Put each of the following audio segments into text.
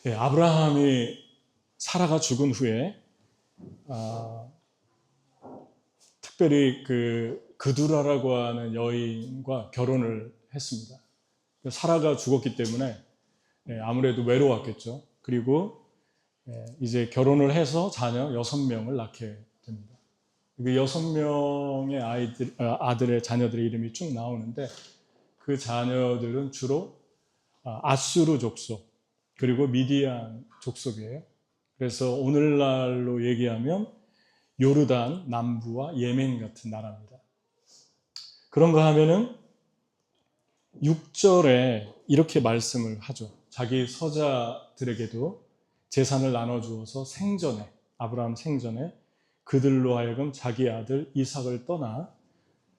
예, 아브라함이 사라가 죽은 후에 특별히 그두라라고 하는 여인과 결혼을 했습니다. 사라가 죽었기 때문에 아무래도 외로웠겠죠. 그리고 이제 결혼을 해서 자녀 6명을 낳게 됩니다. 그 6명의 아들의 자녀들의 이름이 쭉 나오는데 그 자녀들은 주로 아수르 족속 그리고 미디안 족속이에요. 그래서 오늘날로 얘기하면 요르단 남부와 예멘 같은 나라입니다. 그런가 하면은 6절에 이렇게 말씀을 하죠. 자기 서자들에게도 재산을 나눠주어서 생전에, 아브라함 생전에 그들로 하여금 자기 아들 이삭을 떠나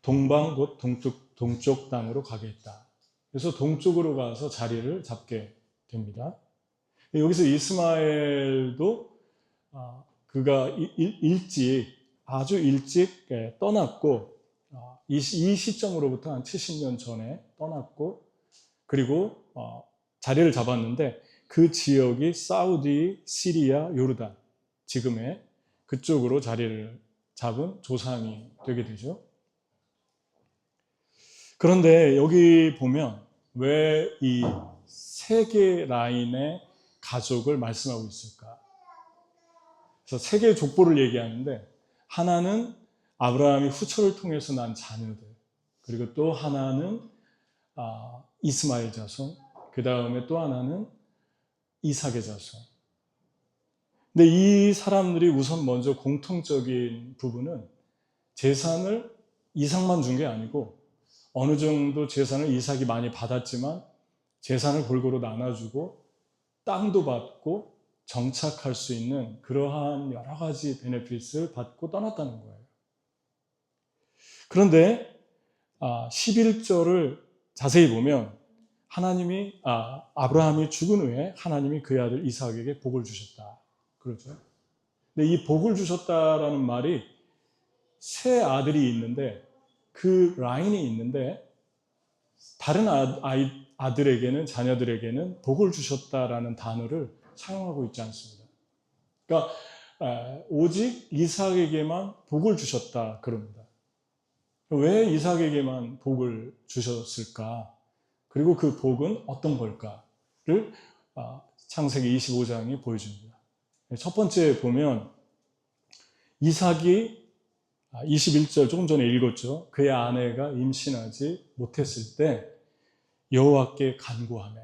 동방 곧 동쪽 땅으로 가게 했다. 그래서 동쪽으로 가서 자리를 잡게 됩니다. 여기서 이스마엘도 그가 아주 일찍 떠났고 이 시점으로부터 한 70년 전에 떠났고 그리고 자리를 잡았는데 그 지역이 사우디, 시리아, 요르단 지금의 그쪽으로 자리를 잡은 조상이 되게 되죠. 그런데 여기 보면 왜 이 세 개 라인의 가족을 말씀하고 있을까? 그래서 세 개의 족보를 얘기하는데 하나는 아브라함이 후처를 통해서 난 자녀들, 그리고 또 하나는 이스마엘 자손, 그 다음에 또 하나는 이삭의 자손. 근데 이 사람들이 우선 먼저 공통적인 부분은 재산을 이삭만 준 게 아니고 어느 정도 재산을 이삭이 많이 받았지만 재산을 골고루 나눠주고 땅도 받고 정착할 수 있는 그러한 여러 가지 베네핏을 받고 떠났다는 거예요. 그런데 11절을 자세히 보면 하나님이 아브라함이 죽은 후에 하나님이 그의 아들 이삭에게 복을 주셨다. 그렇죠? 근데 이 복을 주셨다라는 말이 세 아들이 있는데 그 라인이 있는데 다른 아들에게는 자녀들에게는 복을 주셨다라는 단어를 사용하고 있지 않습니다. 그러니까 오직 이삭에게만 복을 주셨다 그럽니다. 왜 이삭에게만 복을 주셨을까? 그리고 그 복은 어떤 걸까를 창세기 25장이 보여줍니다. 첫 번째 보면 이삭이 21절 조금 전에 읽었죠. 그의 아내가 임신하지 못했을 때 여호와께 간구하매.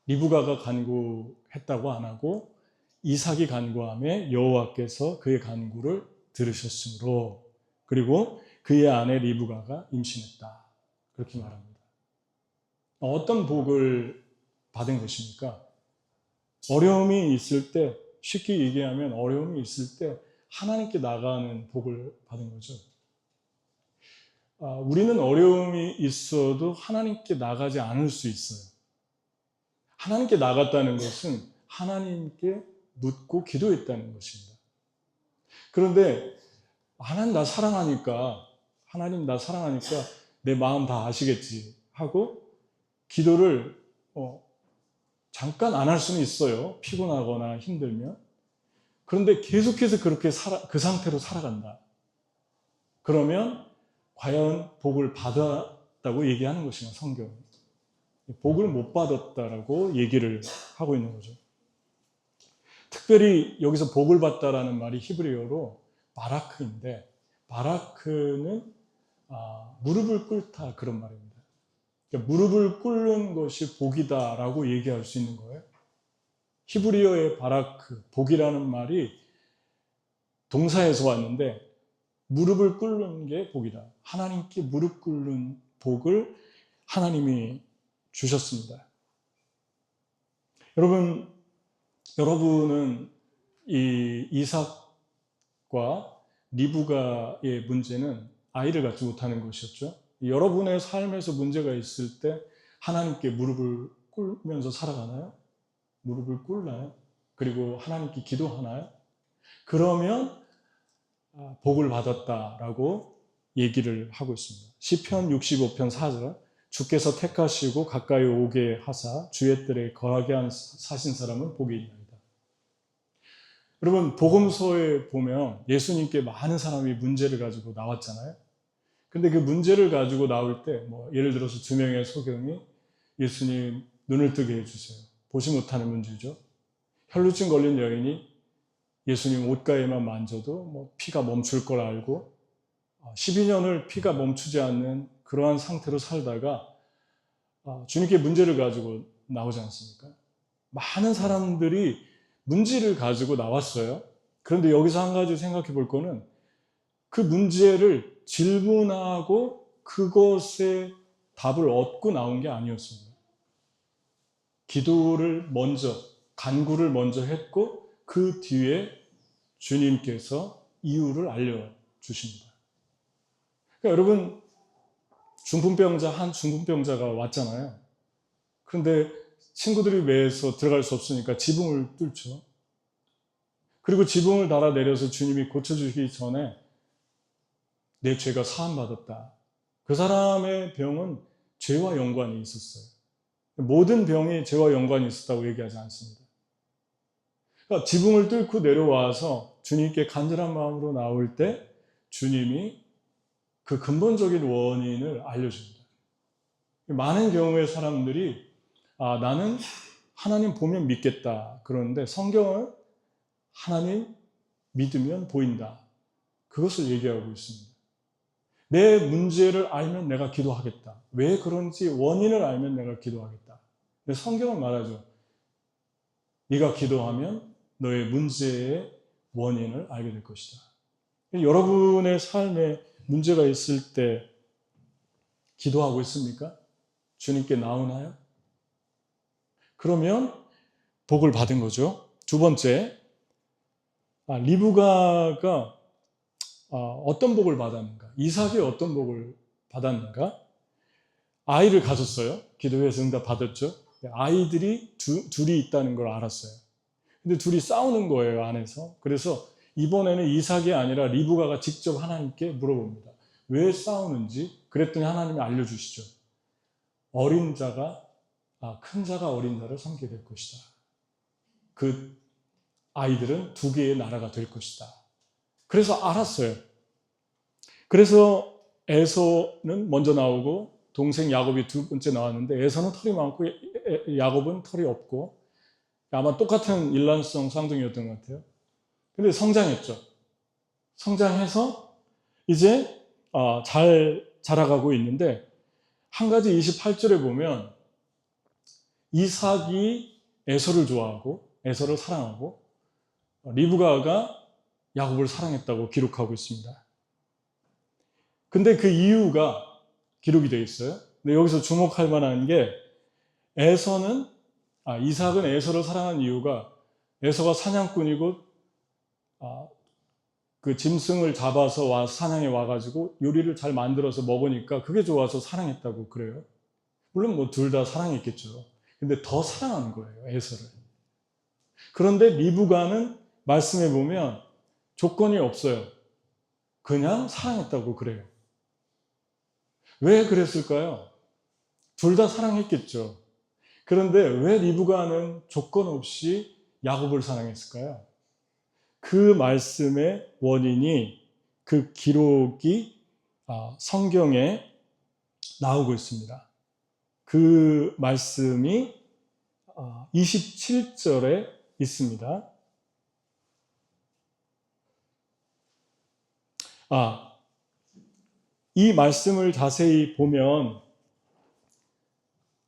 리브가가 간구했다고 안 하고 이삭이 간구하매 여호와께서 그의 간구를 들으셨으므로 그리고 그의 아내 리브가가 임신했다. 그렇게 말합니다. 어떤 복을 받은 것입니까? 어려움이 있을 때, 쉽게 얘기하면 어려움이 있을 때 하나님께 나가는 복을 받은 거죠. 우리는 어려움이 있어도 하나님께 나가지 않을 수 있어요. 하나님께 나갔다는 것은 하나님께 묻고 기도했다는 것입니다. 그런데 하나님 나 사랑하니까 내 마음 다 아시겠지 하고 기도를 잠깐 안 할 수는 있어요. 피곤하거나 힘들면. 그런데 계속해서 그렇게 그 상태로 살아간다. 그러면 과연 복을 받았다고 얘기하는 것인가, 성경은. 복을 못 받았다라고 얘기를 하고 있는 거죠. 특별히 여기서 복을 받다라는 말이 히브리어로 바라크인데 바라크는 무릎을 꿇다 그런 말입니다. 그러니까 무릎을 꿇는 것이 복이다라고 얘기할 수 있는 거예요. 히브리어의 바라크, 복이라는 말이 동사에서 왔는데 무릎을 꿇는 게 복이다. 하나님께 무릎 꿇는 복을 하나님이 주셨습니다. 여러분은 이 이삭과 리브가의 문제는 아이를 갖지 못하는 것이었죠. 여러분의 삶에서 문제가 있을 때 하나님께 무릎을 꿇으면서 살아가나요? 무릎을 꿇나요? 그리고 하나님께 기도하나요? 그러면 복을 받았다라고 얘기를 하고 있습니다. 시편 65편 4절 주께서 택하시고 가까이 오게 하사 주의 뜰에 거하게 하신 사람은 복이 있나이다. 여러분, 복음서에 보면 예수님께 많은 사람이 문제를 가지고 나왔잖아요. 근데 그 문제를 가지고 나올 때 예를 들어서 2명의 소경이 예수님 눈을 뜨게 해주세요. 보지 못하는 문제죠. 혈루증 걸린 여인이 예수님 옷가에만 만져도 피가 멈출 걸 알고 12년을 피가 멈추지 않는 그러한 상태로 살다가 주님께 문제를 가지고 나오지 않습니까? 많은 사람들이 문제를 가지고 나왔어요. 그런데 여기서 한 가지 생각해 볼 거는 그 문제를 질문하고 그것에 답을 얻고 나온 게 아니었습니다. 기도를 먼저, 간구를 먼저 했고 그 뒤에 주님께서 이유를 알려주십니다. 그러니까 여러분, 한 중풍병자가 왔잖아요. 그런데 친구들이 매에서 들어갈 수 없으니까 지붕을 뚫죠. 그리고 지붕을 달아내려서 주님이 고쳐주시기 전에 내 죄가 사함받았다. 그 사람의 병은 죄와 연관이 있었어요. 모든 병이 죄와 연관이 있었다고 얘기하지 않습니다. 그러니까 지붕을 뚫고 내려와서 주님께 간절한 마음으로 나올 때 주님이 그 근본적인 원인을 알려줍니다. 많은 경우에 사람들이 나는 하나님 보면 믿겠다. 그러는데 성경은 하나님 믿으면 보인다. 그것을 얘기하고 있습니다. 내 문제를 알면 내가 기도하겠다. 왜 그런지 원인을 알면 내가 기도하겠다. 근데 성경은 말하죠. 네가 기도하면 너의 문제의 원인을 알게 될 것이다. 여러분의 삶에 문제가 있을 때 기도하고 있습니까? 주님께 나오나요? 그러면 복을 받은 거죠. 두 번째, 리브가가 어떤 복을 받았는가? 이삭이 어떤 복을 받았는가? 아이를 가졌어요. 기도해서 응답 받았죠. 아이들이 둘이 있다는 걸 알았어요. 근데 둘이 싸우는 거예요, 안에서. 그래서 이번에는 이삭이 아니라 리브가가 직접 하나님께 물어봅니다. 왜 싸우는지. 그랬더니 하나님이 알려주시죠. 어린 자가 큰 자가 어린 자를 섬기게 될 것이다. 그 아이들은 두 개의 나라가 될 것이다. 그래서 알았어요. 그래서 에서는 먼저 나오고 동생 야곱이 두 번째 나왔는데 에서는 털이 많고 야곱은 털이 없고 아마 똑같은 일란성 쌍둥이였던 것 같아요. 근데 성장했죠. 성장해서 이제 잘 자라가고 있는데 한 가지 28절에 보면 이삭이 에서를 좋아하고 에서를 사랑하고 리브가가 야곱을 사랑했다고 기록하고 있습니다. 근데 그 이유가 기록이 되어 있어요. 근데 여기서 주목할 만한 게 이삭은 에서를 사랑한 이유가 에서가 사냥꾼이고 그 짐승을 잡아서 사냥해 와가지고 요리를 잘 만들어서 먹으니까 그게 좋아서 사랑했다고 그래요. 물론 둘 다 사랑했겠죠. 근데 더 사랑한 거예요, 에서를. 그런데 리브가는 말씀해 보면 조건이 없어요. 그냥 사랑했다고 그래요. 왜 그랬을까요? 둘 다 사랑했겠죠. 그런데 왜 리브가는 조건 없이 야곱을 사랑했을까요? 그 말씀의 원인이, 그 기록이 성경에 나오고 있습니다. 그 말씀이 27절에 있습니다. 이 말씀을 자세히 보면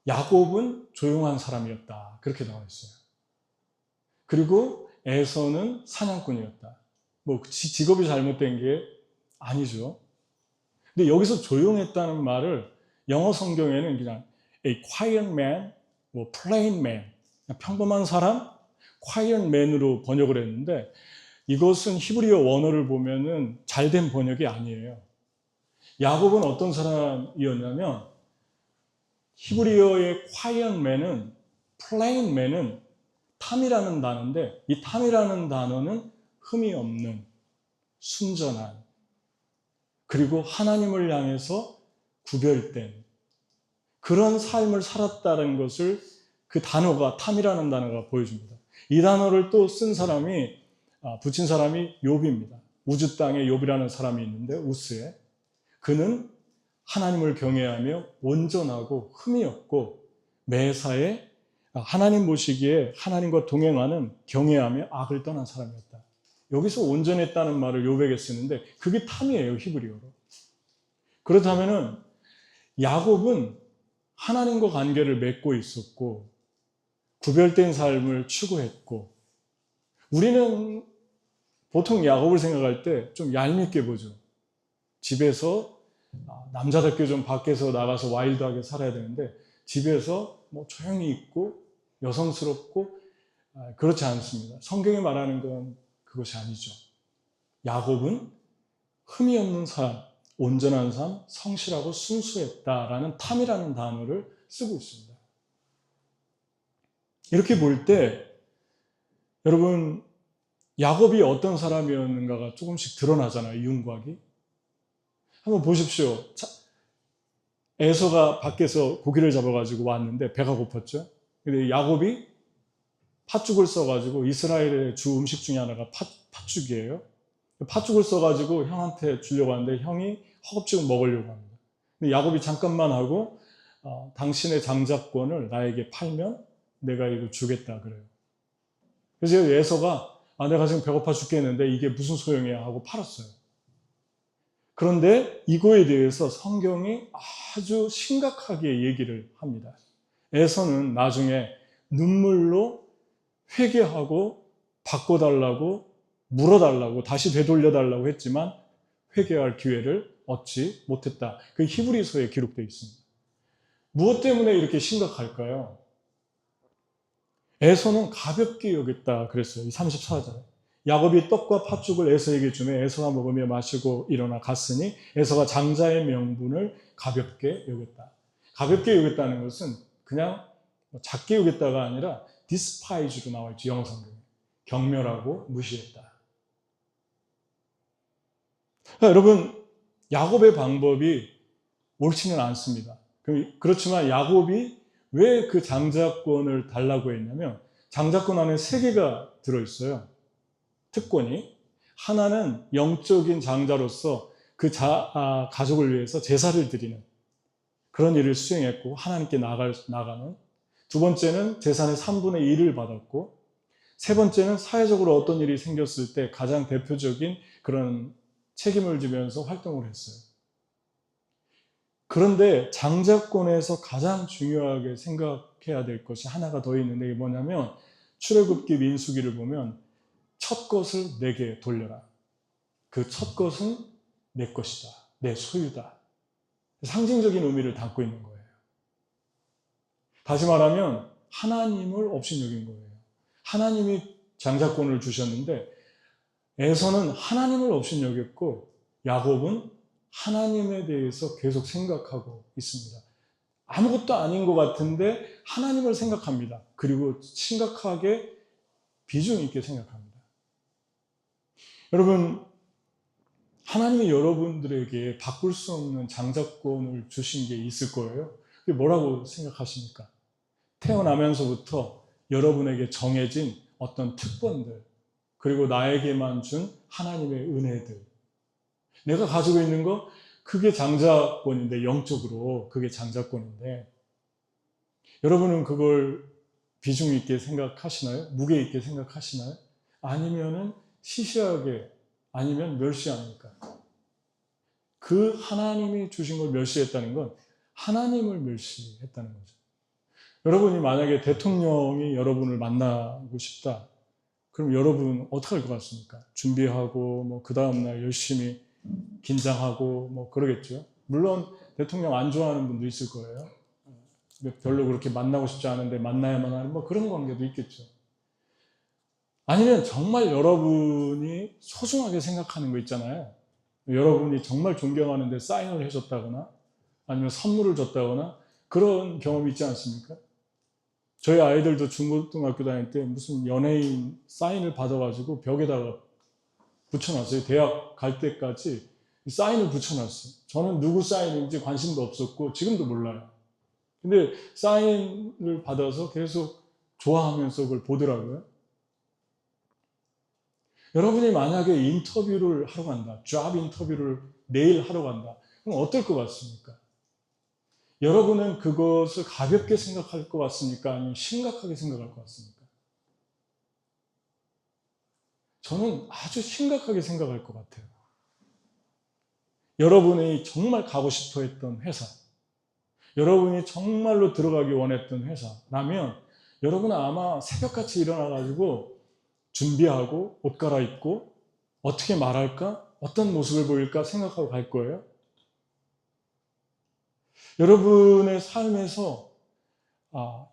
야곱은 조용한 사람이었다. 그렇게 나와 있어요. 그리고 에서는 사냥꾼이었다. 직업이 잘못된 게 아니죠. 근데 여기서 조용했다는 말을 영어 성경에는 그냥 a quiet man, plain man, 평범한 사람, quiet man으로 번역을 했는데 이것은 히브리어 원어를 보면은 잘된 번역이 아니에요. 야곱은 어떤 사람이었냐면 히브리어의 quiet man은 plain man은 탐이라는 단어인데 이 탐이라는 단어는 흠이 없는 순전한 그리고 하나님을 향해서 구별된 그런 삶을 살았다는 것을 그 단어가, 탐이라는 단어가 보여줍니다. 이 단어를 또 쓴 사람이, 붙인 사람이 욥입니다. 우주 땅에 욥이라는 사람이 있는데, 우스에. 그는 하나님을 경외하며 온전하고 흠이 없고 매사에 하나님 보시기에 하나님과 동행하는 경외하며 악을 떠난 사람이었다. 여기서 온전했다는 말을 욥에게 쓰는데 그게 탐이에요, 히브리어로. 그렇다면은 야곱은 하나님과 관계를 맺고 있었고 구별된 삶을 추구했고, 우리는 보통 야곱을 생각할 때 좀 얄밉게 보죠. 집에서 남자답게 좀 밖에서 나가서 와일드하게 살아야 되는데 집에서 뭐 조용히 있고 여성스럽고 그렇지 않습니다. 성경이 말하는 건 그것이 아니죠. 야곱은 흠이 없는 사람, 온전한 삶, 성실하고 순수했다라는 탐이라는 단어를 쓰고 있습니다. 이렇게 볼 때 여러분, 야곱이 어떤 사람이었는가가 조금씩 드러나잖아요. 윤곽이. 한번 보십시오. 에서가 밖에서 고기를 잡아가지고 왔는데 배가 고팠죠. 근데 야곱이 팥죽을 써가지고, 이스라엘의 주 음식 중에 하나가 팥죽이에요. 팥죽을 써가지고 형한테 주려고 하는데 형이 허겁지겁 먹으려고 합니다. 근데 야곱이 잠깐만 하고 당신의 장자권을 나에게 팔면 내가 이거 주겠다 그래요. 그래서 에서가 내가 지금 배고파 죽겠는데 이게 무슨 소용이야 하고 팔았어요. 그런데 이거에 대해서 성경이 아주 심각하게 얘기를 합니다. 에서는 나중에 눈물로 회개하고 바꿔달라고 물어달라고 다시 되돌려달라고 했지만 회개할 기회를 얻지 못했다. 그 히브리서에 기록되어 있습니다. 무엇 때문에 이렇게 심각할까요? 에서는 가볍게 여겼다 그랬어요. 34절에. 야곱이 떡과 팥죽을 에서에게 주매 에서가 먹으며 마시고 일어나 갔으니 에서가 장자의 명분을 가볍게 여겼다. 가볍게 여겼다는 것은 그냥 작게 여겼다가 아니라 despise로 나와 있죠. 영어 성경에. 경멸하고 무시했다. 여러분, 야곱의 방법이 옳지는 않습니다. 그렇지만 야곱이 왜 그 장자권을 달라고 했냐면 장자권 안에 3개가 들어있어요. 특권이. 하나는 영적인 장자로서 그 가족을 위해서 제사를 드리는 그런 일을 수행했고 하나님께 나가는. 두 번째는 재산의 3분의 1을 받았고, 세 번째는 사회적으로 어떤 일이 생겼을 때 가장 대표적인 그런 책임을 지면서 활동을 했어요. 그런데 장자권에서 가장 중요하게 생각해야 될 것이 하나가 더 있는데 이게 뭐냐면 출애굽기 민수기를 보면 첫 것을 내게 돌려라. 그 첫 것은 내 것이다. 내 소유다. 상징적인 의미를 담고 있는 거예요. 다시 말하면 하나님을 업신여긴 거예요. 하나님이 장자권을 주셨는데 에서는 하나님을 업신여겼고 야곱은 하나님에 대해서 계속 생각하고 있습니다. 아무것도 아닌 것 같은데 하나님을 생각합니다. 그리고 심각하게 비중 있게 생각합니다. 여러분, 하나님이 여러분들에게 바꿀 수 없는 장자권을 주신 게 있을 거예요. 그게 뭐라고 생각하십니까? 태어나면서부터 여러분에게 정해진 어떤 특권들, 그리고 나에게만 준 하나님의 은혜들. 내가 가지고 있는 거, 그게 장자권인데, 영적으로 그게 장자권인데, 여러분은 그걸 비중 있게 생각하시나요? 무게 있게 생각하시나요? 아니면은 시시하게, 아니면 멸시합니까? 그 하나님이 주신 걸 멸시했다는 건 하나님을 멸시했다는 거죠. 여러분이 만약에 대통령이 여러분을 만나고 싶다. 그럼 여러분 어떻게 할 것 같습니까? 준비하고 그 다음날 열심히 긴장하고 그러겠죠. 물론 대통령 안 좋아하는 분도 있을 거예요. 별로 그렇게 만나고 싶지 않은데 만나야만 하는 그런 관계도 있겠죠. 아니면 정말 여러분이 소중하게 생각하는 거 있잖아요. 여러분이 정말 존경하는데 사인을 해줬다거나 아니면 선물을 줬다거나 그런 경험이 있지 않습니까? 저희 아이들도 중고등학교 다닐 때 무슨 연예인 사인을 받아가지고 벽에다가 붙여놨어요. 대학 갈 때까지 사인을 붙여놨어요. 저는 누구 사인인지 관심도 없었고 지금도 몰라요. 근데 사인을 받아서 계속 좋아하면서 그걸 보더라고요. 여러분이 만약에 인터뷰를 하러 간다, 잡 인터뷰를 내일 하러 간다, 그럼 어떨 것 같습니까? 여러분은 그것을 가볍게 생각할 것 같습니까? 아니면 심각하게 생각할 것 같습니까? 저는 아주 심각하게 생각할 것 같아요. 여러분이 정말 가고 싶어 했던 회사, 여러분이 정말로 들어가기 원했던 회사라면 여러분은 아마 새벽같이 일어나가지고 준비하고 옷 갈아입고 어떻게 말할까? 어떤 모습을 보일까 생각하고 갈 거예요. 여러분의 삶에서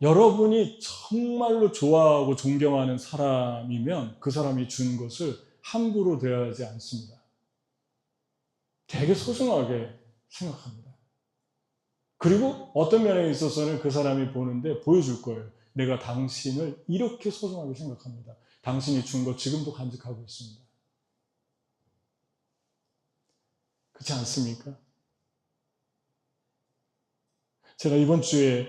여러분이 정말로 좋아하고 존경하는 사람이면 그 사람이 준 것을 함부로 대하지 않습니다. 되게 소중하게 생각합니다. 그리고 어떤 면에 있어서는 그 사람이 보는데 보여줄 거예요. 내가 당신을 이렇게 소중하게 생각합니다. 당신이 준 거 지금도 간직하고 있습니다. 그렇지 않습니까? 제가 이번 주에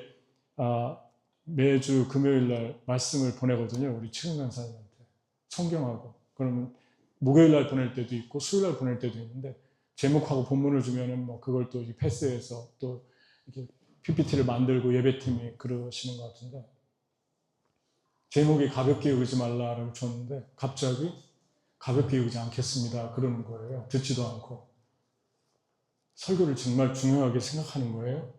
매주 금요일 날 말씀을 보내거든요. 우리 최근 간사님한테. 성경하고. 그러면 목요일 날 보낼 때도 있고 수요일 날 보낼 때도 있는데 제목하고 본문을 주면은 뭐 그걸 또 패스해서 또 이렇게 PPT를 만들고 예배팀이 그러시는 것 같은데 제목이 가볍게 여기지 말라라고 줬는데 갑자기 가볍게 여기지 않겠습니다. 그러는 거예요. 듣지도 않고. 설교를 정말 중요하게 생각하는 거예요.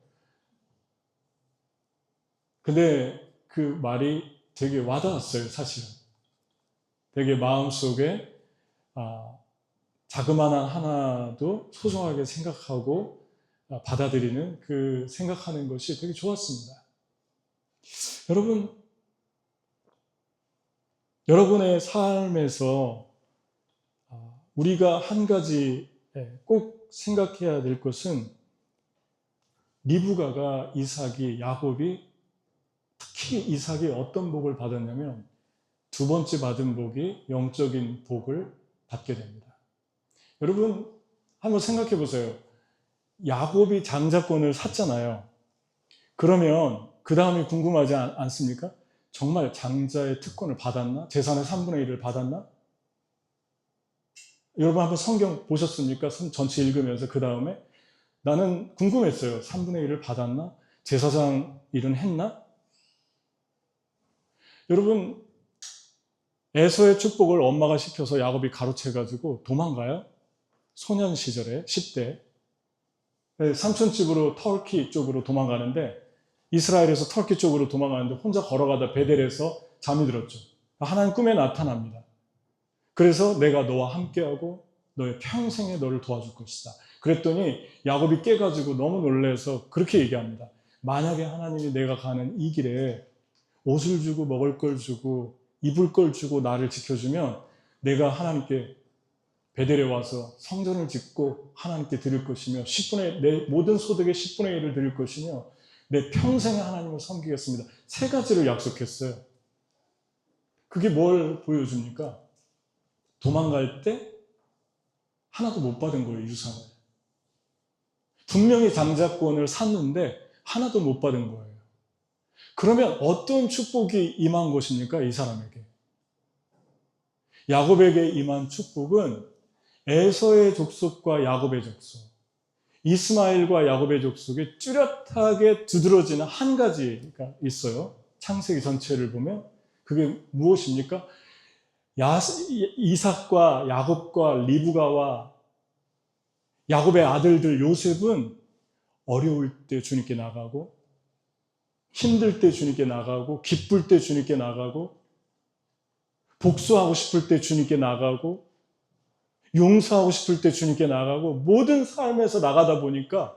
근데 그 말이 되게 와닿았어요, 사실은. 되게 마음속에 자그마한 하나도 소중하게 생각하고 받아들이는 그 생각하는 것이 되게 좋았습니다. 여러분, 여러분의 삶에서 우리가 한 가지 꼭 생각해야 될 것은 리브가가 이삭이 야곱이 특히 이삭이 어떤 복을 받았냐면 두 번째 받은 복이 영적인 복을 받게 됩니다. 여러분 한번 생각해 보세요. 야곱이 장자권을 샀잖아요. 그러면 그 다음이 궁금하지 않습니까? 정말 장자의 특권을 받았나? 재산의 3분의 1을 받았나? 여러분 한번 성경 보셨습니까? 전체 읽으면서 그 다음에 나는 궁금했어요. 3분의 1을 받았나? 제사장 일은 했나? 여러분 에서의 축복을 엄마가 시켜서 야곱이 가로채가지고 도망가요. 소년 시절에 10대 삼촌집으로 터키 쪽으로 도망가는데 이스라엘에서 터키 쪽으로 도망가는데 혼자 걸어가다 베델에서 잠이 들었죠. 하나님 꿈에 나타납니다. 그래서 내가 너와 함께하고 너의 평생에 너를 도와줄 것이다. 그랬더니 야곱이 깨가지고 너무 놀라서 그렇게 얘기합니다. 만약에 하나님이 내가 가는 이 길에 옷을 주고 먹을 걸 주고 입을 걸 주고 나를 지켜주면 내가 하나님께 베델에 와서 성전을 짓고 하나님께 드릴 것이며 내 모든 소득의 10분의 1을 드릴 것이며 내 평생에 하나님을 섬기겠습니다. 세 가지를 약속했어요. 그게 뭘 보여줍니까? 도망갈 때 하나도 못 받은 거예요, 유산을. 분명히 장자권을 샀는데 하나도 못 받은 거예요. 그러면 어떤 축복이 임한 것입니까? 이 사람에게. 야곱에게 임한 축복은 에서의 족속과 야곱의 족속, 이스마엘과 야곱의 족속이 뚜렷하게 두드러지는 한 가지가 있어요. 창세기 전체를 보면 그게 무엇입니까? 이삭과 야곱과 리브가와 야곱의 아들들 요셉은 어려울 때 주님께 나가고 힘들 때 주님께 나가고 기쁠 때 주님께 나가고 복수하고 싶을 때 주님께 나가고 용서하고 싶을 때 주님께 나가고 모든 삶에서 나가다 보니까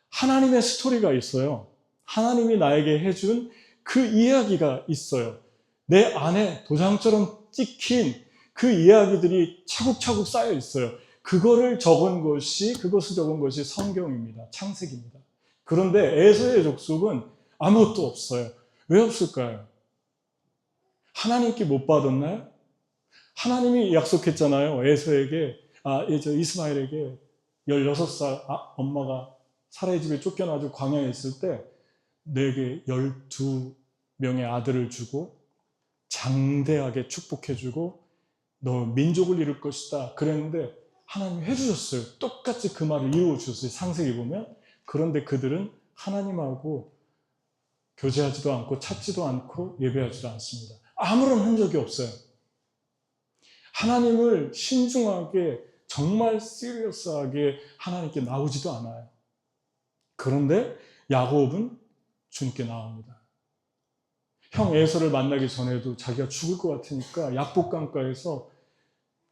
하나님의 스토리가 있어요. 하나님이 나에게 해준 그 이야기가 있어요. 내 안에 도장처럼 찍힌 그 이야기들이 차곡차곡 쌓여 있어요. 그것을 적은 것이 성경입니다. 창세기입니다. 그런데 에서의 족속은 아무것도 없어요. 왜 없을까요? 하나님께 못 받았나요? 하나님이 약속했잖아요. 이스마엘에게 16살 엄마가 사라의 집에 쫓겨나서 광야에 있을 때 내게 12명의 아들을 주고 장대하게 축복해주고 너 민족을 이룰 것이다 그랬는데 하나님이 해주셨어요. 똑같이 그 말을 이루어주셨어요. 창세기 보면. 그런데 그들은 하나님하고 교제하지도 않고 찾지도 않고 예배하지도 않습니다. 아무런 흔적이 없어요. 하나님을 신중하게 정말 시리어스하게 하나님께 나오지도 않아요. 그런데 야곱은 주님께 나옵니다. 형 에서를 만나기 전에도 자기가 죽을 것 같으니까 약복강가에서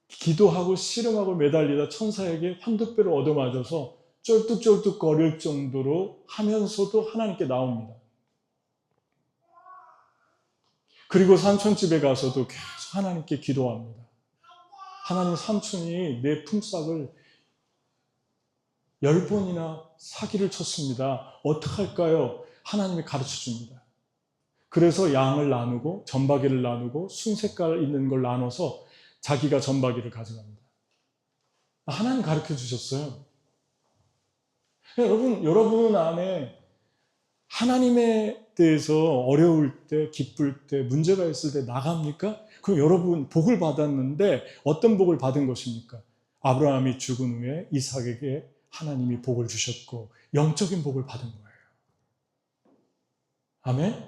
기도하고 씨름하고 매달리다 천사에게 환두뼈를 얻어맞아서 쩔뚝쩔뚝 거릴 정도로 하면서도 하나님께 나옵니다. 그리고 삼촌집에 가서도 계속 하나님께 기도합니다. 하나님, 삼촌이 내 품삯을 10번이나 사기를 쳤습니다. 어떡할까요? 하나님이 가르쳐 줍니다. 그래서 양을 나누고 전바기를 나누고 순색깔 있는 걸 나눠서 자기가 전바기를 가져갑니다. 하나님 가르쳐 주셨어요. 여러분 안에 하나님에 대해서 어려울 때, 기쁠 때, 문제가 있을 때 나갑니까? 그럼 여러분 복을 받았는데 어떤 복을 받은 것입니까? 아브라함이 죽은 후에 이삭에게 하나님이 복을 주셨고 영적인 복을 받은 거예요. 아멘?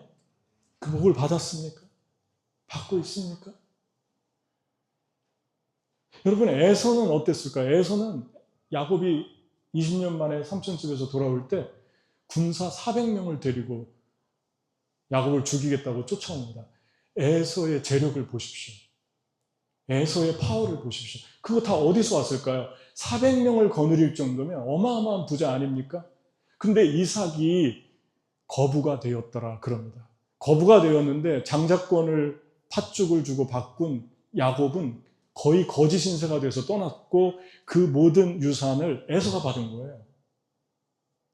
그 복을 받았습니까? 받고 있습니까? 여러분, 에서는 어땠을까요? 에서는 야곱이 20년 만에 삼촌집에서 돌아올 때 군사 400명을 데리고 야곱을 죽이겠다고 쫓아옵니다. 에서의 재력을 보십시오. 에서의 파워를 보십시오. 그거 다 어디서 왔을까요? 400명을 거느릴 정도면 어마어마한 부자 아닙니까? 근데 이삭이 거부가 되었더라 그럽니다. 거부가 되었는데 장자권을 팥죽을 주고 바꾼 야곱은 거의 거짓 신세가 돼서 떠났고 그 모든 유산을 에서가 받은 거예요.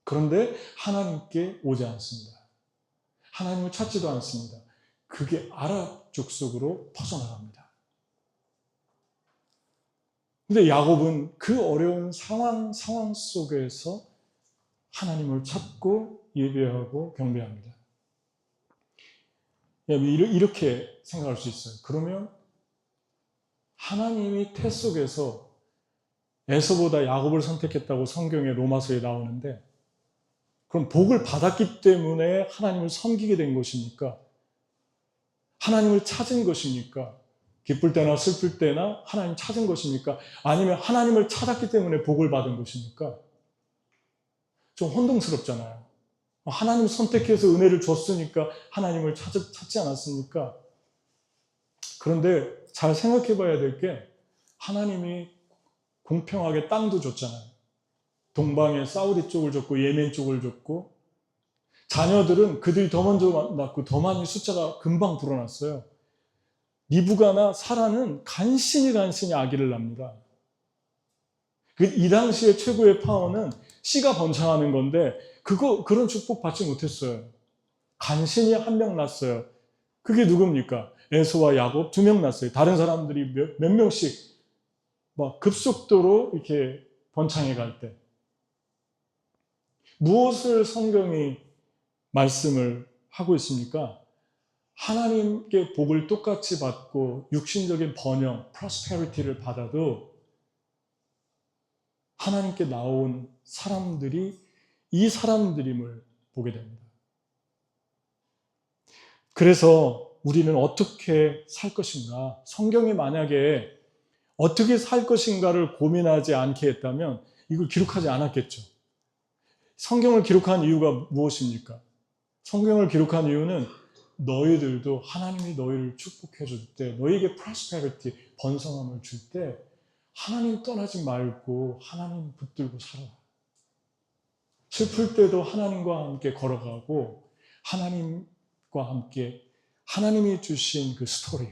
그런데 하나님께 오지 않습니다. 하나님을 찾지도 않습니다. 그게 아랍 족속으로 퍼져나갑니다. 근데 야곱은 그 어려운 상황 속에서 하나님을 찾고 예배하고 경배합니다. 이렇게 생각할 수 있어요. 그러면 하나님이 태 속에서 에서보다 야곱을 선택했다고 성경에 로마서에 나오는데 그럼 복을 받았기 때문에 하나님을 섬기게 된 것입니까? 하나님을 찾은 것입니까? 기쁠 때나 슬플 때나 하나님 찾은 것입니까? 아니면 하나님을 찾았기 때문에 복을 받은 것입니까? 좀 혼동스럽잖아요. 하나님 선택해서 은혜를 줬으니까 하나님을 찾지 않았습니까? 그런데 잘 생각해 봐야 될 게 하나님이 공평하게 땅도 줬잖아요. 동방에 사우디 쪽을 줬고 예멘 쪽을 줬고 자녀들은 그들이 더 먼저 낳고 더 많이 숫자가 금방 불어났어요. 리브가나 사라는 간신히 아기를 낳습니다. 이 당시의 최고의 파워는 씨가 번창하는 건데 그런 축복 받지 못했어요. 간신히 한 명 낳았어요. 그게 누굽니까? 에서와 야곱 2명 낳았어요. 다른 사람들이 몇 명씩 막 급속도로 이렇게 번창해 갈 때. 무엇을 성경이 말씀을 하고 있습니까? 하나님께 복을 똑같이 받고 육신적인 번영, 프로스페리티를 받아도 하나님께 나온 사람들이 이 사람들임을 보게 됩니다. 그래서 우리는 어떻게 살 것인가? 성경이 만약에 어떻게 살 것인가를 고민하지 않게 했다면 이걸 기록하지 않았겠죠. 성경을 기록한 이유가 무엇입니까? 성경을 기록한 이유는 너희들도 하나님이 너희를 축복해 줄 때, 너희에게 프로스페리티, 번성함을 줄 때 하나님 떠나지 말고 하나님 붙들고 살아. 슬플 때도 하나님과 함께 걸어가고 하나님과 함께 하나님이 주신 그 스토리,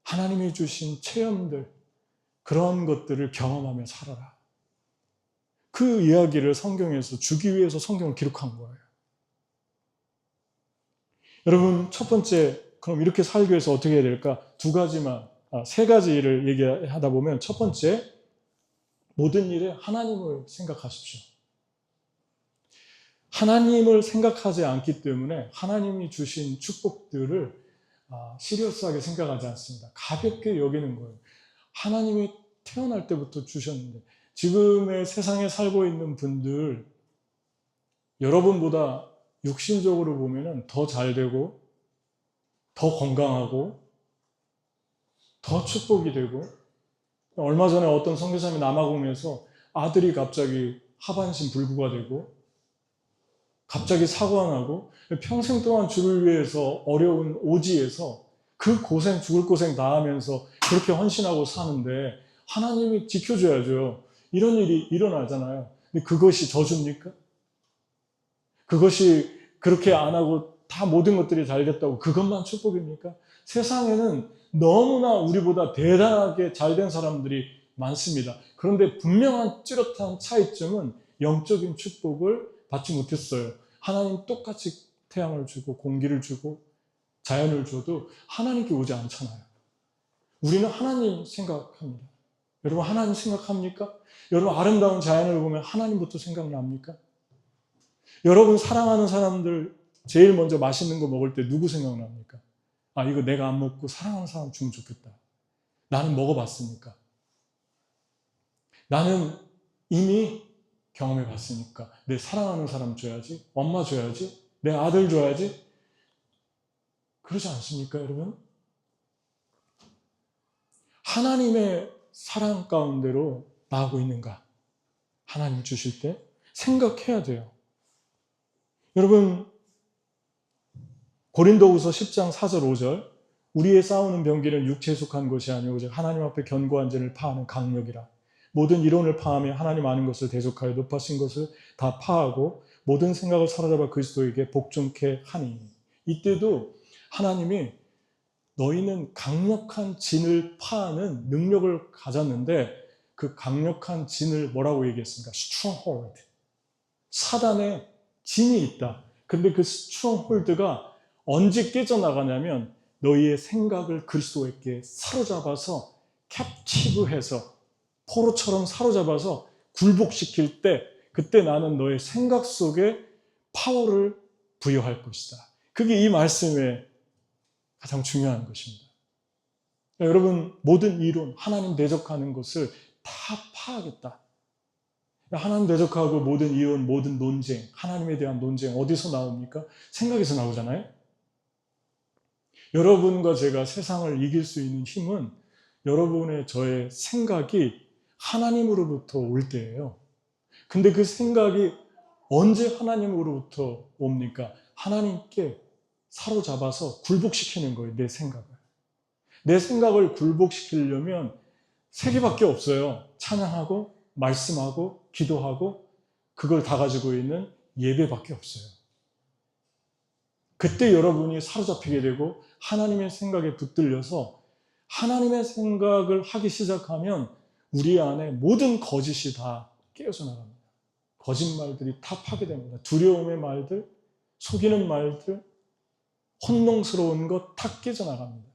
하나님이 주신 체험들, 그런 것들을 경험하며 살아라. 그 이야기를 성경에서 주기 위해서 성경을 기록한 거예요. 여러분, 첫 번째, 그럼 이렇게 살기 위해서 어떻게 해야 될까? 3가지를 얘기하다 보면, 첫 번째, 모든 일에 하나님을 생각하십시오. 하나님을 생각하지 않기 때문에 하나님이 주신 축복들을 시리어스하게 생각하지 않습니다. 가볍게 여기는 거예요. 하나님이 태어날 때부터 주셨는데, 지금의 세상에 살고 있는 분들, 여러분보다 육신적으로 보면은 더 잘되고, 더 건강하고, 더 축복이 되고, 얼마 전에 어떤 선교사님이 남아공에서 아들이 갑자기 하반신 불구가 되고, 갑자기 사고가 나고, 평생 동안 주를 위해서 어려운 오지에서 그 고생, 죽을 고생 다 하면서 그렇게 헌신하고 사는데 하나님이 지켜줘야죠. 이런 일이 일어나잖아요. 근데 그것이 저주입니까? 그것이 그렇게 안 하고 다 모든 것들이 잘 됐다고 그것만 축복입니까? 세상에는 너무나 우리보다 대단하게 잘된 사람들이 많습니다. 그런데 분명한 뚜렷한 차이점은 영적인 축복을 받지 못했어요. 하나님 똑같이 태양을 주고 공기를 주고 자연을 줘도 하나님께 오지 않잖아요. 우리는 하나님 생각합니다. 여러분 하나님 생각합니까? 여러분 아름다운 자연을 보면 하나님부터 생각납니까? 여러분 사랑하는 사람들 제일 먼저 맛있는 거 먹을 때 누구 생각납니까? 이거 내가 안 먹고 사랑하는 사람 주면 좋겠다. 나는 먹어봤으니까. 나는 이미 경험해 봤으니까 내 사랑하는 사람 줘야지, 엄마 줘야지, 내 아들 줘야지. 그러지 않습니까, 여러분? 하나님의 사랑 가운데로 나아가고 있는가? 하나님 주실 때 생각해야 돼요. 여러분, 고린도후서 10장 4절 5절, 우리의 싸우는 병기는 육체에 속한 것이 아니오 오직 하나님 앞에 견고한 전을 파하는 강력이라. 모든 이론을 파하며 하나님 아는 것을 대적하여 높아신 것을 다 파하고 모든 생각을 사로잡아 그리스도에게 복종케 하니. 이때도 하나님이 너희는 강력한 진을 파하는 능력을 가졌는데 그 강력한 진을 뭐라고 얘기했습니까? stronghold. 사단의 진이 있다. 근데 그 stronghold가 언제 깨져나가냐면 너희의 생각을 그리스도에게 사로잡아서 captive해서 포로처럼 사로잡아서 굴복시킬 때 그때 나는 너의 생각 속에 파워를 부여할 것이다. 그게 이 말씀의 가장 중요한 것입니다. 여러분 모든 이론, 하나님 대적하는 것을 다 파하겠다. 하나님 대적하고 모든 이론, 모든 논쟁, 하나님에 대한 논쟁 어디서 나옵니까? 생각에서 나오잖아요. 여러분과 제가 세상을 이길 수 있는 힘은 여러분의 저의 생각이 하나님으로부터 올 때예요. 근데 그 생각이 언제 하나님으로부터 옵니까? 하나님께 사로잡아서 굴복시키는 거예요, 내 생각을. 내 생각을 굴복시키려면 세 개밖에 없어요. 찬양하고, 말씀하고, 기도하고, 그걸 다 가지고 있는 예배밖에 없어요. 그때 여러분이 사로잡히게 되고 하나님의 생각에 붙들려서 하나님의 생각을 하기 시작하면 우리 안에 모든 거짓이 다 깨어져 나갑니다. 거짓말들이 다 파괴됩니다. 두려움의 말들, 속이는 말들, 혼동스러운 것 다 깨져나갑니다.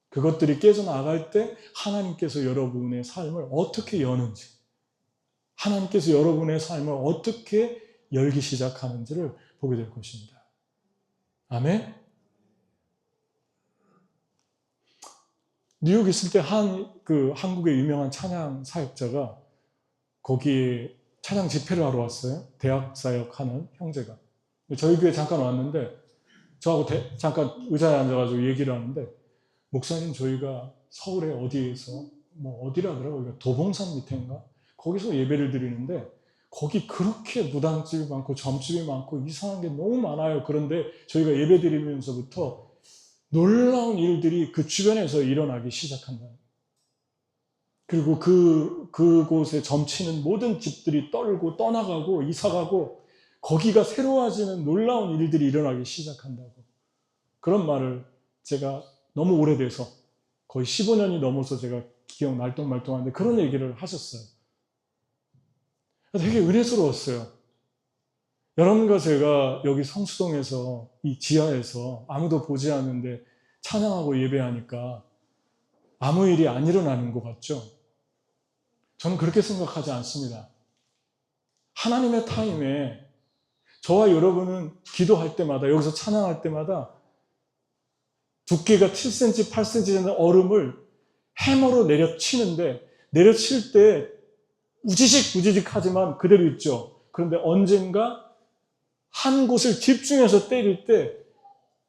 그것들이 깨져나갈 때 하나님께서 여러분의 삶을 어떻게 여는지, 하나님께서 여러분의 삶을 어떻게 열기 시작하는지를 보게 될 것입니다. 아멘? 뉴욕 있을 때 한국의 유명한 찬양 사역자가 거기에 찬양 집회를 하러 왔어요. 대학 사역하는 형제가. 저희 교회 잠깐 왔는데 저하고 잠깐 의자에 앉아가지고 얘기를 하는데 목사님 저희가 서울에 어디에서 어디라더라고요. 도봉산 밑에인가? 거기서 예배를 드리는데 거기 그렇게 무당집이 많고 점집이 많고 이상한 게 너무 많아요. 그런데 저희가 예배 드리면서부터 놀라운 일들이 그 주변에서 일어나기 시작한다. 그리고 그곳에 점치는 모든 집들이 떨고 떠나가고 이사가고 거기가 새로워지는 놀라운 일들이 일어나기 시작한다고. 그런 말을 제가 너무 오래돼서 거의 15년이 넘어서 제가 기억 날똥말똥한데 그런 얘기를 하셨어요. 되게 은혜스러웠어요. 여러분과 제가 여기 성수동에서 이 지하에서 아무도 보지 않는데 찬양하고 예배하니까 아무 일이 안 일어나는 것 같죠? 저는 그렇게 생각하지 않습니다. 하나님의 타임에 저와 여러분은 기도할 때마다, 여기서 찬양할 때마다 두께가 7cm, 8cm 되는 얼음을 해머로 내려치는데, 내려칠 때 우지직 하지만 그대로 있죠. 그런데 언젠가 한 곳을 집중해서 때릴 때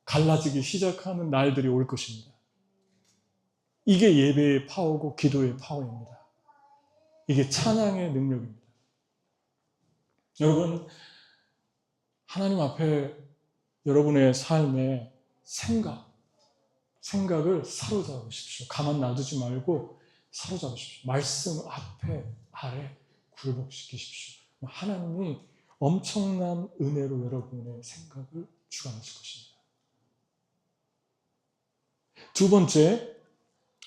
갈라지기 시작하는 날들이 올 것입니다. 이게 예배의 파워고 기도의 파워입니다. 이게 찬양의 능력입니다. 여러분, 하나님 앞에 여러분의 삶의 생각을 사로잡으십시오. 가만 놔두지 말고 사로잡으십시오. 말씀 앞에, 아래 굴복시키십시오. 하나님이 엄청난 은혜로 여러분의 생각을 주관하실 것입니다. 두 번째,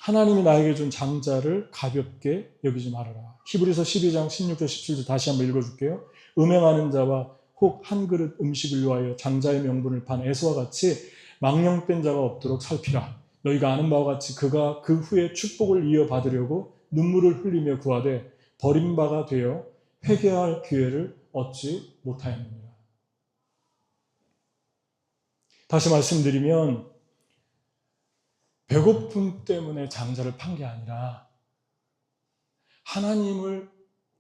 하나님이 나에게 준 장자를 가볍게 여기지 말아라. 히브리서 12장 16절 17절 다시 한번 읽어줄게요. 음행하는 자와 혹 한 그릇 음식을 위하여 장자의 명분을 판 에서와 같이 망령된 자가 없도록 살피라. 너희가 아는 바와 같이 그가 그 후에 축복을 이어받으려고 눈물을 흘리며 구하되 버림바가 되어 회개할 기회를 얻지 못하였느니라. 다시 말씀드리면 배고픔 때문에 장자를 판 게 아니라 하나님을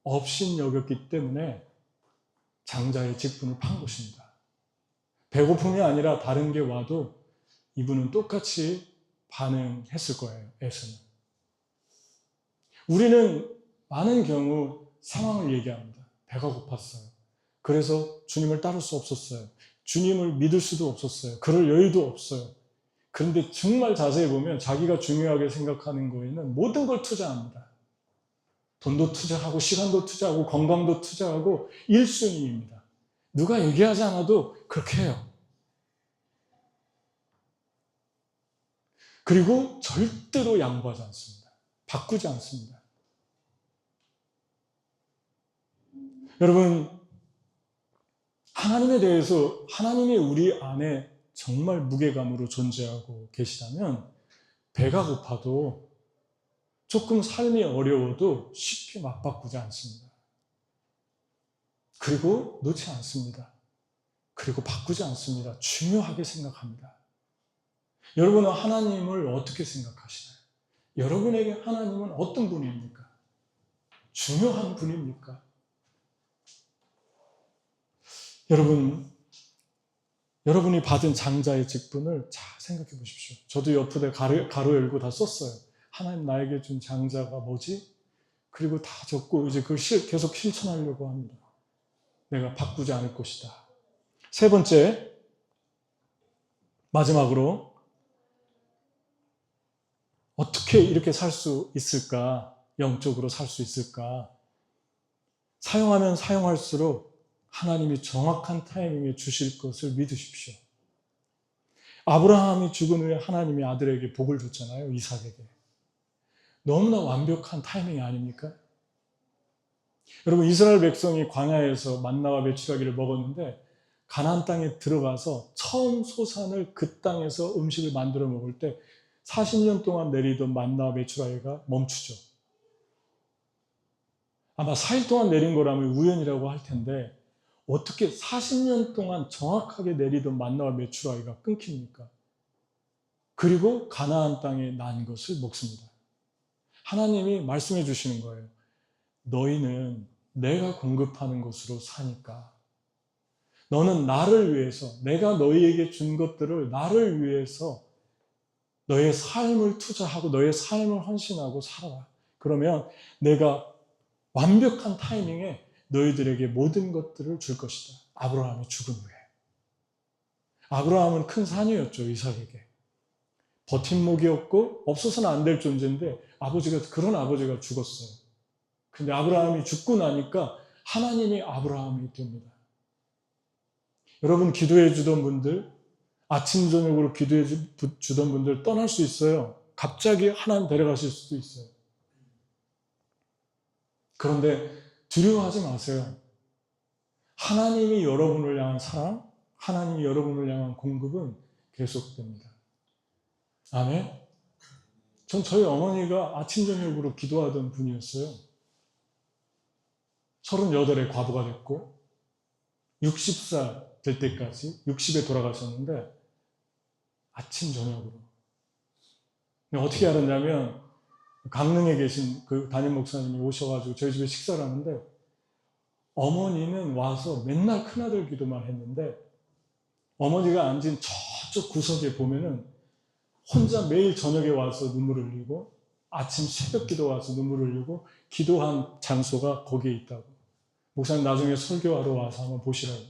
업신여겼기 때문에 장자의 직분을 판 것입니다. 배고픔이 아니라 다른 게 와도 이분은 똑같이 반응했을 거예요. 에서는. 우리는 많은 경우 상황을 얘기합니다. 배가 고팠어요. 그래서 주님을 따를 수 없었어요. 주님을 믿을 수도 없었어요. 그럴 여유도 없어요. 그런데 정말 자세히 보면 자기가 중요하게 생각하는 거에는 모든 걸 투자합니다. 돈도 투자하고 시간도 투자하고 건강도 투자하고 1순위입니다. 누가 얘기하지 않아도 그렇게 해요. 그리고 절대로 양보하지 않습니다. 바꾸지 않습니다. 여러분, 하나님에 대해서 하나님이 우리 안에 정말 무게감으로 존재하고 계시다면 배가 고파도 조금 삶이 어려워도 쉽게 막 바꾸지 않습니다. 그리고 놓지 않습니다. 그리고 바꾸지 않습니다. 중요하게 생각합니다. 여러분은 하나님을 어떻게 생각하시나요? 여러분에게 하나님은 어떤 분입니까? 중요한 분입니까? 여러분이 받은 장자의 직분을 잘 생각해 보십시오. 저도 옆에 가로 열고 다 썼어요. 하나님 나에게 준 장자가 뭐지? 그리고 다 적고 이제 그걸 계속 실천하려고 합니다. 내가 바꾸지 않을 것이다. 세 번째, 마지막으로 어떻게 이렇게 살 수 있을까? 영적으로 살 수 있을까? 사용하면 사용할수록 하나님이 정확한 타이밍에 주실 것을 믿으십시오. 아브라함이 죽은 후에 하나님이 아들에게 복을 줬잖아요. 이삭에게. 너무나 완벽한 타이밍이 아닙니까? 여러분, 이스라엘 백성이 광야에서 만나와 메추라기를 먹었는데 가나안 땅에 들어가서 처음 소산을 그 땅에서 음식을 만들어 먹을 때 40년 동안 내리던 만나와 메추라기가 멈추죠. 아마 4일 동안 내린 거라면 우연이라고 할 텐데 어떻게 40년 동안 정확하게 내리던 만나와 메추라기가 끊깁니까? 그리고 가나안 땅에 난 것을 먹습니다. 하나님이 말씀해 주시는 거예요. 너희는 내가 공급하는 것으로 사니까. 너는 나를 위해서, 내가 너희에게 준 것들을 나를 위해서 너의 삶을 투자하고 너의 삶을 헌신하고 살아라. 그러면 내가 완벽한 타이밍에 너희들에게 모든 것들을 줄 것이다. 아브라함이 죽은 후에. 아브라함은 큰 산이었죠, 이삭에게. 버팀목이었고 없어서는 안 될 존재인데 그런 아버지가 죽었어요. 근데 아브라함이 죽고 나니까 하나님이 아브라함이 됩니다. 여러분, 기도해 주던 분들, 아침 저녁으로 기도해 주던 분들 떠날 수 있어요. 갑자기 하나님 데려가실 수도 있어요. 그런데 두려워하지 마세요. 하나님이 여러분을 향한 사랑, 하나님이 여러분을 향한 공급은 계속됩니다. 아멘? 전 저희 어머니가 아침 저녁으로 기도하던 분이었어요. 38에 과부가 됐고 60살 될 때까지 60에 돌아가셨는데 아침 저녁으로. 어떻게 알았냐면 강릉에 계신 그 담임 목사님이 오셔가지고 저희 집에 식사를 하는데 어머니는 와서 맨날 큰아들 기도만 했는데 어머니가 앉은 저쪽 구석에 보면은 혼자 매일 저녁에 와서 눈물을 흘리고 아침 새벽 기도 와서 눈물을 흘리고 기도한 장소가 거기에 있다고. 목사님 나중에 설교하러 와서 한번 보시라고.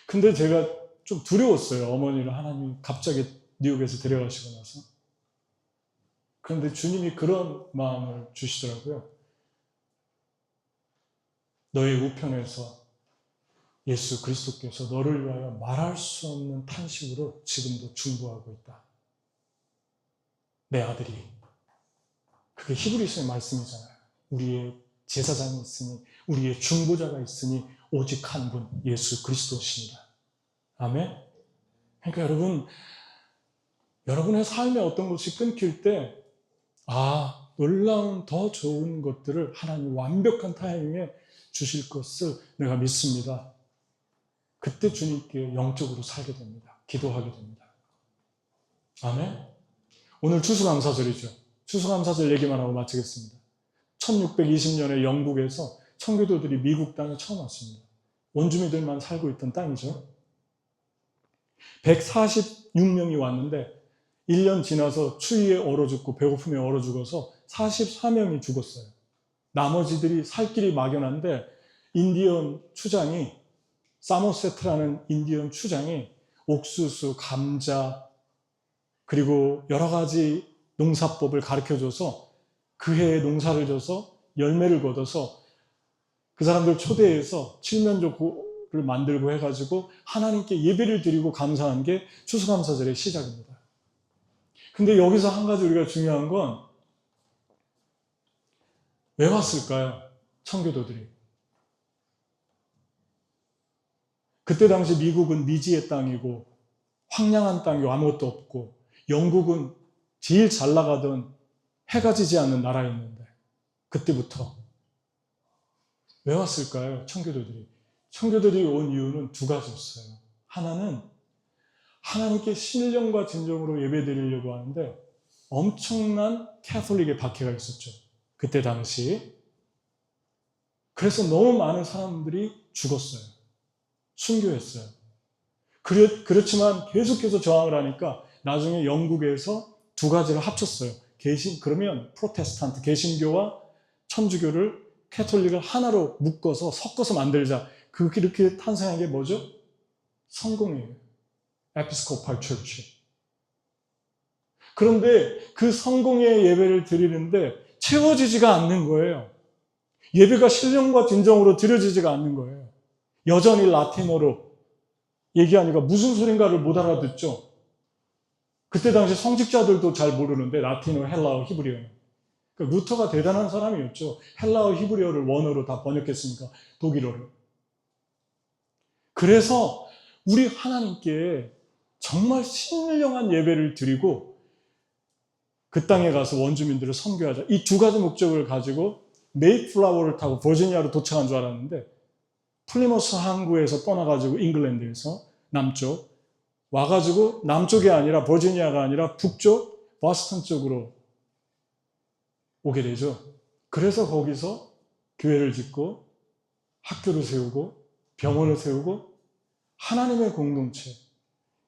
근데 제가 좀 두려웠어요. 어머니를 하나님이 갑자기 뉴욕에서 데려가시고 나서. 그런데 주님이 그런 마음을 주시더라고요. 너의 우편에서 예수 그리스도께서 너를 위하여 말할 수 없는 탄식으로 지금도 중보하고 있다. 내 아들이. 그게 히브리서의 말씀이잖아요. 우리의 제사장이 있으니 우리의 중보자가 있으니 오직 한 분 예수 그리스도십니다. 아멘. 그러니까 여러분의 삶에 어떤 것이 끊길 때 놀라운 더 좋은 것들을 하나님 완벽한 타이밍에 주실 것을 내가 믿습니다. 그때 주님께 영적으로 살게 됩니다. 기도하게 됩니다. 아멘. 오늘 추수감사절이죠. 추수감사절 얘기만 하고 마치겠습니다. 1620년에 영국에서 청교도들이 미국 땅에 처음 왔습니다. 원주민들만 살고 있던 땅이죠. 146명이 왔는데 1년 지나서 추위에 얼어 죽고 배고픔에 얼어 죽어서 44명이 죽었어요. 나머지들이 살 길이 막연한데 인디언 추장이 사모세트라는 인디언 추장이 옥수수, 감자 그리고 여러 가지 농사법을 가르쳐줘서 그 해에 농사를 져서 열매를 거둬서 그 사람들 초대해서 칠면조를 만들고 해가지고 하나님께 예배를 드리고 감사한 게 추수감사절의 시작입니다. 근데 여기서 한 가지 우리가 중요한 건 왜 왔을까요? 청교도들이. 그때 당시 미국은 미지의 땅이고 황량한 땅이고 아무것도 없고 영국은 제일 잘 나가던 해가 지지 않는 나라였는데 그때부터 왜 왔을까요? 청교도들이. 청교도들이 온 이유는 두 가지였어요. 하나는 하나님께 신령과 진정으로 예배드리려고 하는데 엄청난 캐톨릭의 박해가 있었죠. 그때 당시. 그래서 너무 많은 사람들이 죽었어요. 순교했어요. 그렇지만 계속해서 저항을 하니까 나중에 영국에서 두 가지를 합쳤어요. 그러면 프로테스탄트, 개신교와 천주교를 캐톨릭을 하나로 묶어서 섞어서 만들자. 그렇게 탄생한 게 뭐죠? 성공이에요. 에피스코팔 처치. 그런데 그 성공의 예배를 드리는데 채워지지가 않는 거예요. 예배가 신령과 진정으로 드려지지가 않는 거예요. 여전히 라틴어로 얘기하니까 무슨 소린가를 못 알아듣죠. 그때 당시 성직자들도 잘 모르는데 라틴어, 헬라어, 히브리어. 그러니까 루터가 대단한 사람이었죠. 헬라어, 히브리어를 원어로 다 번역했으니까 독일어를. 그래서 우리 하나님께 정말 신령한 예배를 드리고 그 땅에 가서 원주민들을 선교하자. 이 두 가지 목적을 가지고 메이플라워를 타고 버지니아로 도착한 줄 알았는데 플리머스 항구에서 떠나가지고 잉글랜드에서 남쪽 와가지고 남쪽이 아니라 버지니아가 아니라 북쪽 버스턴 쪽으로 오게 되죠. 그래서 거기서 교회를 짓고 학교를 세우고 병원을 세우고 하나님의 공동체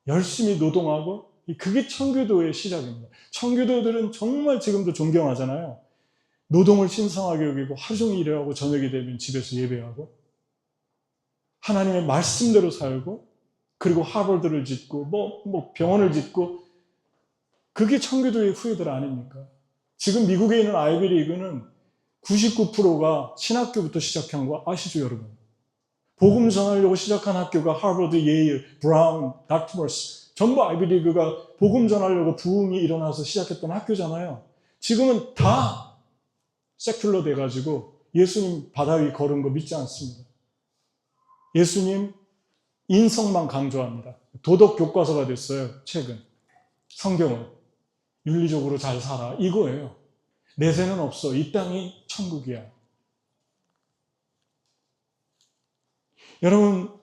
열심히 노동하고 그게 청교도의 시작입니다. 청교도들은 정말 지금도 존경하잖아요. 노동을 신성하게 여기고 하루 종일 일하고 저녁이 되면 집에서 예배하고 하나님의 말씀대로 살고 그리고 하버드를 짓고 병원을 짓고 그게 청교도의 후예들 아닙니까? 지금 미국에 있는 아이비리그는 99%가 신학교부터 시작한 거 아시죠, 여러분? 복음 전하려고 시작한 학교가 하버드, 예일, 브라운, 닥터버스 전부 아이비리그가 복음 전하려고 부흥이 일어나서 시작했던 학교잖아요. 지금은 다 세큘러 돼가지고 예수님 바다 위 걸은 거 믿지 않습니다. 예수님 인성만 강조합니다. 도덕 교과서가 됐어요, 최근. 성경은. 윤리적으로 잘 살아. 이거예요. 내세는 없어. 이 땅이 천국이야. 여러분,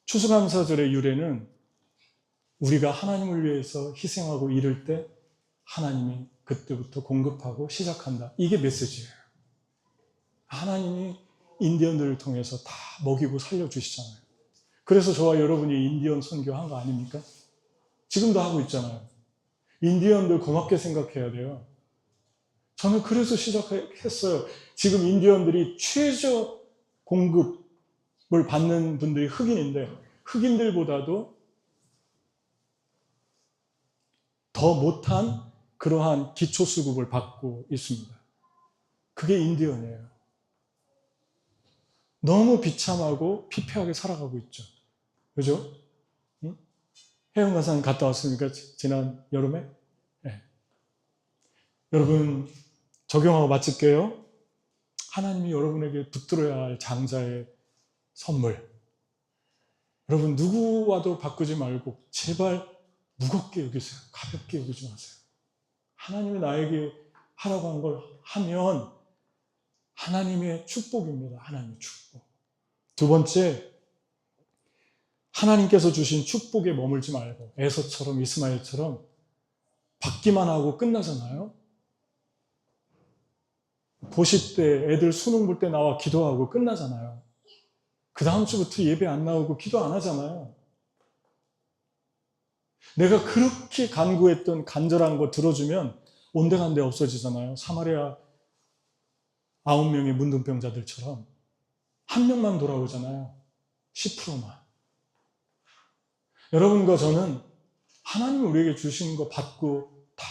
추수감사절의 유래는 우리가 하나님을 위해서 희생하고 이를 때 하나님이 그때부터 공급하고 시작한다. 이게 메시지예요. 하나님이 인디언들을 통해서 다 먹이고 살려주시잖아요. 그래서 저와 여러분이 인디언 선교한 거 아닙니까? 지금도 하고 있잖아요. 인디언들 고맙게 생각해야 돼요. 저는 그래서 시작했어요. 지금 인디언들이 최저 공급을 받는 분들이 흑인인데 흑인들보다도 더 못한 그러한 기초수급을 받고 있습니다. 그게 인디언이에요. 너무 비참하고 피폐하게 살아가고 있죠. 그죠? 응? 해운가산 갔다 왔습니까? 지난 여름에? 네. 여러분, 적용하고 마칠게요. 하나님이 여러분에게 붙들어야 할 장자의 선물. 여러분, 누구와도 바꾸지 말고 제발 무겁게 여기세요. 가볍게 여기지 마세요. 하나님이 나에게 하라고 한 걸 하면 하나님의 축복입니다. 하나님의 축복. 두 번째, 하나님께서 주신 축복에 머물지 말고 에서처럼 이스마엘처럼 받기만 하고 끝나잖아요. 보시 때 애들 수능 볼 때 나와 기도하고 끝나잖아요. 그 다음 주부터 예배 안 나오고 기도 안 하잖아요. 내가 그렇게 간구했던 간절한 거 들어주면 온데간데 없어지잖아요. 사마리아 9명의 문둥병자들처럼 한 명만 돌아오잖아요. 10%만. 여러분과 저는 하나님이 우리에게 주신 거 받고 다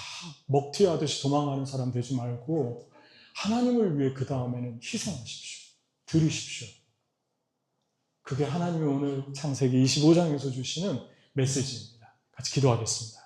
먹튀하듯이 도망가는 사람 되지 말고 하나님을 위해 그 다음에는 희생하십시오. 드리십시오. 그게 하나님이 오늘 창세기 25장에서 주시는 메시지입니다. 같이 기도하겠습니다.